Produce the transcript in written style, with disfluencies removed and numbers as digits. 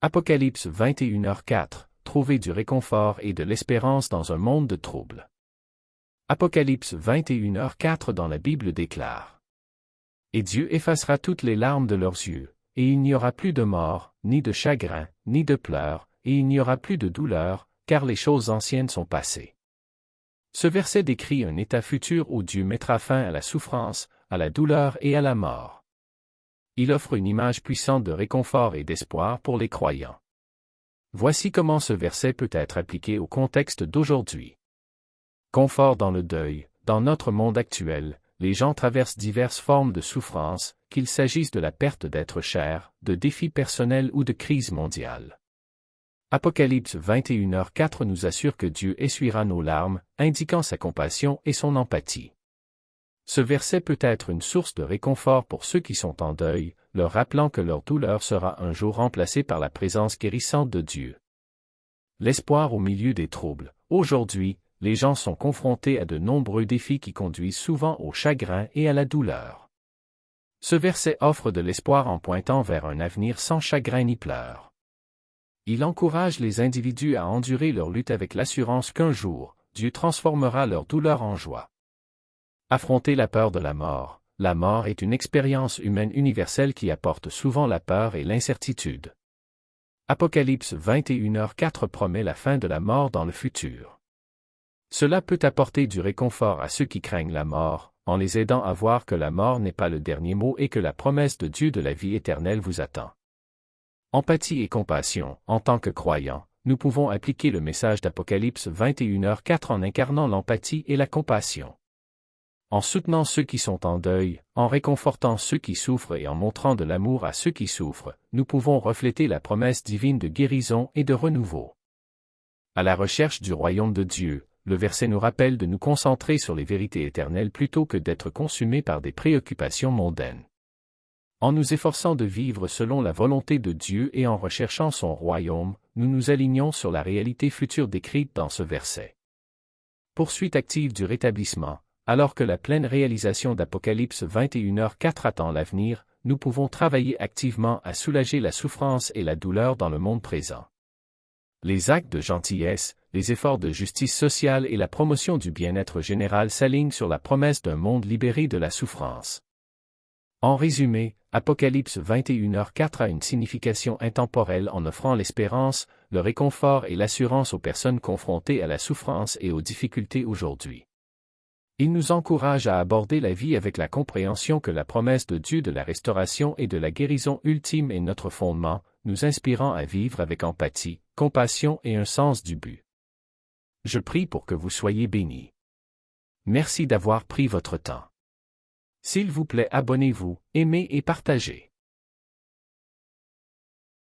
Apocalypse 21h04, trouver du réconfort et de l'espérance dans un monde de troubles. Apocalypse 21h04 dans la Bible déclare. Et Dieu effacera toutes les larmes de leurs yeux, et il n'y aura plus de mort, ni de chagrin, ni de pleurs, et il n'y aura plus de douleur, car les choses anciennes sont passées. Ce verset décrit un état futur où Dieu mettra fin à la souffrance, à la douleur et à la mort. Il offre une image puissante de réconfort et d'espoir pour les croyants. Voici comment ce verset peut être appliqué au contexte d'aujourd'hui. Confort dans le deuil. Dans notre monde actuel, les gens traversent diverses formes de souffrance, qu'il s'agisse de la perte d'êtres chers, de défis personnels ou de crises mondiales. Apocalypse 21h04 nous assure que Dieu essuiera nos larmes, indiquant sa compassion et son empathie. Ce verset peut être une source de réconfort pour ceux qui sont en deuil, leur rappelant que leur douleur sera un jour remplacée par la présence guérissante de Dieu. L'espoir au milieu des troubles. Aujourd'hui, les gens sont confrontés à de nombreux défis qui conduisent souvent au chagrin et à la douleur. Ce verset offre de l'espoir en pointant vers un avenir sans chagrin ni pleurs. Il encourage les individus à endurer leur lutte avec l'assurance qu'un jour, Dieu transformera leur douleur en joie. Affronter la peur de la mort. La mort est une expérience humaine universelle qui apporte souvent la peur et l'incertitude. Apocalypse 21h04 promet la fin de la mort dans le futur. Cela peut apporter du réconfort à ceux qui craignent la mort, en les aidant à voir que la mort n'est pas le dernier mot et que la promesse de Dieu de la vie éternelle vous attend. Empathie et compassion. En tant que croyants, nous pouvons appliquer le message d'Apocalypse 21h04 en incarnant l'empathie et la compassion. En soutenant ceux qui sont en deuil, en réconfortant ceux qui souffrent et en montrant de l'amour à ceux qui souffrent, nous pouvons refléter la promesse divine de guérison et de renouveau. À la recherche du royaume de Dieu, le verset nous rappelle de nous concentrer sur les vérités éternelles plutôt que d'être consumés par des préoccupations mondaines. En nous efforçant de vivre selon la volonté de Dieu et en recherchant son royaume, nous nous alignons sur la réalité future décrite dans ce verset. Poursuite active du rétablissement. Alors que la pleine réalisation d'Apocalypse 21h04 attend l'avenir, nous pouvons travailler activement à soulager la souffrance et la douleur dans le monde présent. Les actes de gentillesse, les efforts de justice sociale et la promotion du bien-être général s'alignent sur la promesse d'un monde libéré de la souffrance. En résumé, Apocalypse 21h04 a une signification intemporelle en offrant l'espérance, le réconfort et l'assurance aux personnes confrontées à la souffrance et aux difficultés aujourd'hui. Il nous encourage à aborder la vie avec la compréhension que la promesse de Dieu de la restauration et de la guérison ultime est notre fondement, nous inspirant à vivre avec empathie, compassion et un sens du but. Je prie pour que vous soyez bénis. Merci d'avoir pris votre temps. S'il vous plaît, abonnez-vous, aimez et partagez.